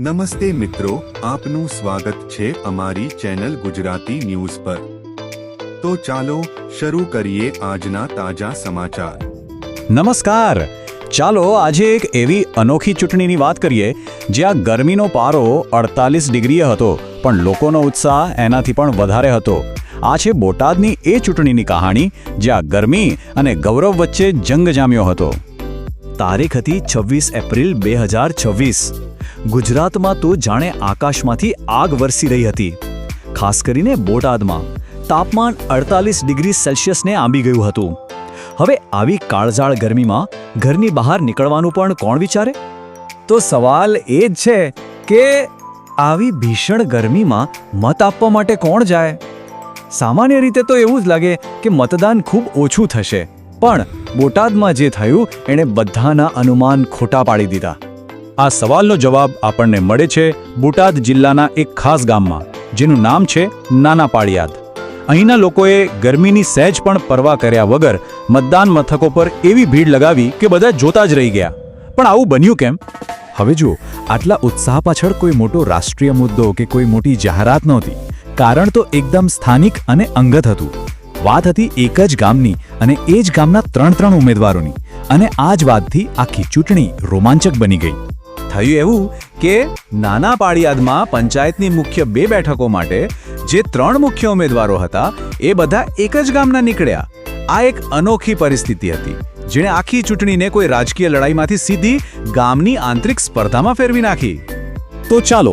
નમસ્તે મિત્રો, આપનું સ્વાગત છે અમારી ચેનલ ગુજરાતી ન્યૂઝ પર। તો ચાલો શરૂ કરીએ આજના તાજા સમાચાર। નમસ્કાર। ચાલો આજે એક એવી અનોખી ચૂંટણીની વાત કરીએ જ્યાં ગરમીનો પારો 48 ડિગ્રીએ હતો પણ લોકોનો ઉત્સાહ એનાથી પણ વધારે હતો। આ છે બોટાદની એ ચૂંટણીની કહાણી જ્યાં ગરમી અને ગૌરવ વચ્ચે જંગ જામ્યો હતો। તારીખ હતી 26 એપ્રિલ 2026। ગુજરાતમાં તો જાણે આકાશમાંથી આગ વરસી રહી હતી। ખાસ કરીને બોટાદમાં તાપમાન 48 ડિગ્રી સેલ્સિયસને આંબી ગયું હતું। હવે આવી કાળઝાળ ગરમીમાં ઘરની બહાર નીકળવાનું પણ કોણ વિચારે? તો સવાલ એ જ છે કે આવી ભીષણ ગરમીમાં મત આપવા માટે કોણ જાય? સામાન્ય રીતે તો એવું જ લાગે કે મતદાન ખૂબ ઓછું થશે, પણ બોટાદમાં જે થયું એણે બધાના અનુમાન ખોટા પાડી દીધા। આ સવાલનો જવાબ આપણને મળે છે બોટાદ જિલ્લાના એક ખાસ ગામમાં, જેનું નામ છે નાના પાળિયાદ। અહીંના લોકોએ ગરમીની સહેજ પણ પરવા કર્યા વગર મતદાન મથકો પર એવી ભીડ લગાવી કે બધા જોતા જ રહી ગયા। પણ આવું બન્યું કેમ? હવે જુઓ, આટલા ઉત્સાહ પાછળ કોઈ મોટો રાષ્ટ્રીય મુદ્દો કે કોઈ મોટી જાહેરાત નહોતી। કારણ તો એકદમ સ્થાનિક અને અંગત હતું। વાત હતી એક જ ગામની અને એ જ ગામના ત્રણ ઉમેદવારોની, અને આ જ વાતથી આખી ચૂંટણી રોમાંચક બની ગઈ। થયું એવું કે નાના પાળિયાદમાં પંચાયતની મુખ્ય 2 બેઠકો માટે જે 3 મુખ્ય ઉમેદવારો હતા એ બધા એક જ ગામના નીકળ્યા। આ એક અનોખી પરિસ્થિતિ હતી જેણે આખી ચૂંટણીને કોઈ રાજકીય લડાઈમાંથી સીધી ગામની આંતરિક સ્પર્ધામાં ફેરવી નાખી। તો ચાલો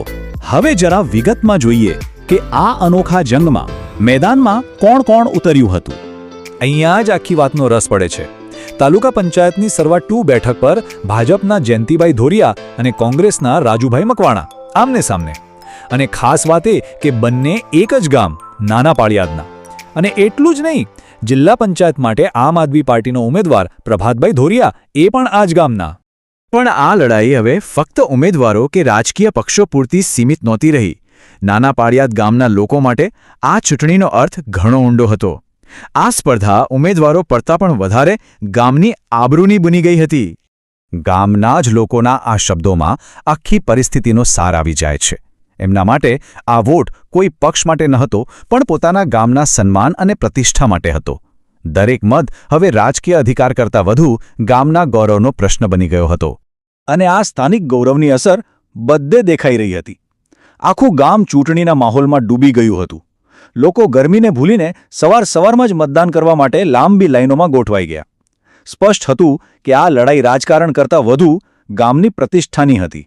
હવે જરા વિગતમાં જોઈએ કે આ અનોખા જંગમાં મેદાનમાં કોણ કોણ ઉતર્યું હતું। અહીંયા જ આખી વાતનો રસ પડે છે। તાલુકા પંચાયતની સરવા 2 બેઠક પર ભાજપના જયંતિભાઈ ધોરિયા અને કોંગ્રેસના રાજુભાઈ મકવાણા આમને સામને। અને ખાસ વાત એ કે બંને એક જ ગામ નાના પાળિયાદના। અને એટલું જ નહીં, જિલ્લા પંચાયત માટે આમ આદમી પાર્ટીનો ઉમેદવાર પ્રભાતભાઈ ધોરિયા એ પણ આ જ ગામના। પણ આ લડાઈ હવે ફક્ત ઉમેદવારો કે રાજકીય પક્ષો પૂરતી સીમિત નહોતી રહી। નાના પાળિયાદ ગામના લોકો માટે આ ચૂંટણીનો અર્થ ઘણો ઊંડો હતો। આ સ્પર્ધા ઉમેદવારો કરતાં પણ વધારે ગામની આબરૂની બની ગઈ હતી। ગામના જ લોકોના આ શબ્દોમાં આખી પરિસ્થિતિનો સાર આવી જાય છે। એમના માટે આ વોટ કોઈ પક્ષ માટે નહોતો, પણ પોતાના ગામના સન્માન અને પ્રતિષ્ઠા માટે હતો। દરેક મત હવે રાજકીય અધિકાર કરતાં વધુ ગામના ગૌરવનો પ્રશ્ન બની ગયો હતો। અને આ સ્થાનિક ગૌરવની અસર બધે દેખાઈ રહી હતી। આખું ગામ ચૂંટણીના માહોલમાં ડૂબી ગયું હતું। લોકો ગરમીને ભૂલીને સવારમાં જ મતદાન કરવા માટે લાંબી લાઈનોમાં ગોઠવાઈ ગયા। સ્પષ્ટ હતું કે આ લડાઈ રાજકારણ કરતાં વધુ ગામની પ્રતિષ્ઠાની હતી।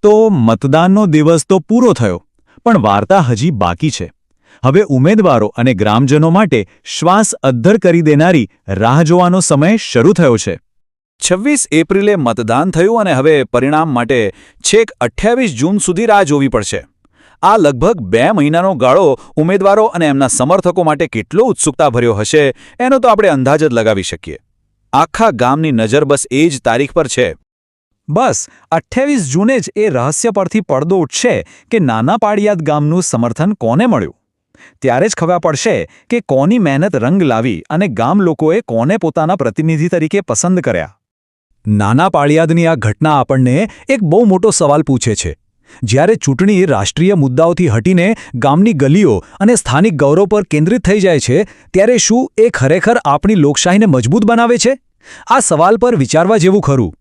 તો મતદાનનો દિવસ તો પૂરો થયો, પણ વાર્તા હજી બાકી છે। હવે ઉમેદવારો અને ગ્રામજનો માટે શ્વાસ અદ્ધર કરી દેનારી રાહ જોવાનો સમય શરૂ થયો છે। 26 એપ્રિલે મતદાન થયું અને હવે પરિણામ માટે છેક 28 જૂન સુધી રાહ જોવી પડશે। આ લગભગ 2 મહિનાનો ગાળો ઉમેદવારો અને એમના સમર્થકો માટે કેટલો ઉત્સુકતા ભર્યો હશે એનો તો આપણે અંદાજ જ લગાવી શકીએ। આખા ગામની નજર બસ એ જ તારીખ પર છે। બસ 28 જૂને જ એ રહસ્ય પરથી પડદો ઉઠશે કે નાના પાળિયાદ ગામનું સમર્થન કોને મળ્યું। ત્યારે જ ખબર પડશે કે કોની મહેનત રંગ લાવી અને ગામ લોકોએ કોને પોતાના પ્રતિનિધિ તરીકે પસંદ કર્યા। નાના પાળિયાદની આ ઘટના આપણને એક બહુ મોટો સવાલ પૂછે છે। જ્યારે ચૂંટણી રાષ્ટ્રીય મુદ્દાઓથી હટીને ગામની ગલીઓ અને સ્થાનિક ગૌરવ પર કેન્દ્રિત થઈ જાય છે, ત્યારે શું એ ખરેખર આપણી લોકશાહીને મજબૂત બનાવે છે? આ સવાલ પર વિચારવા જેવું ખરું।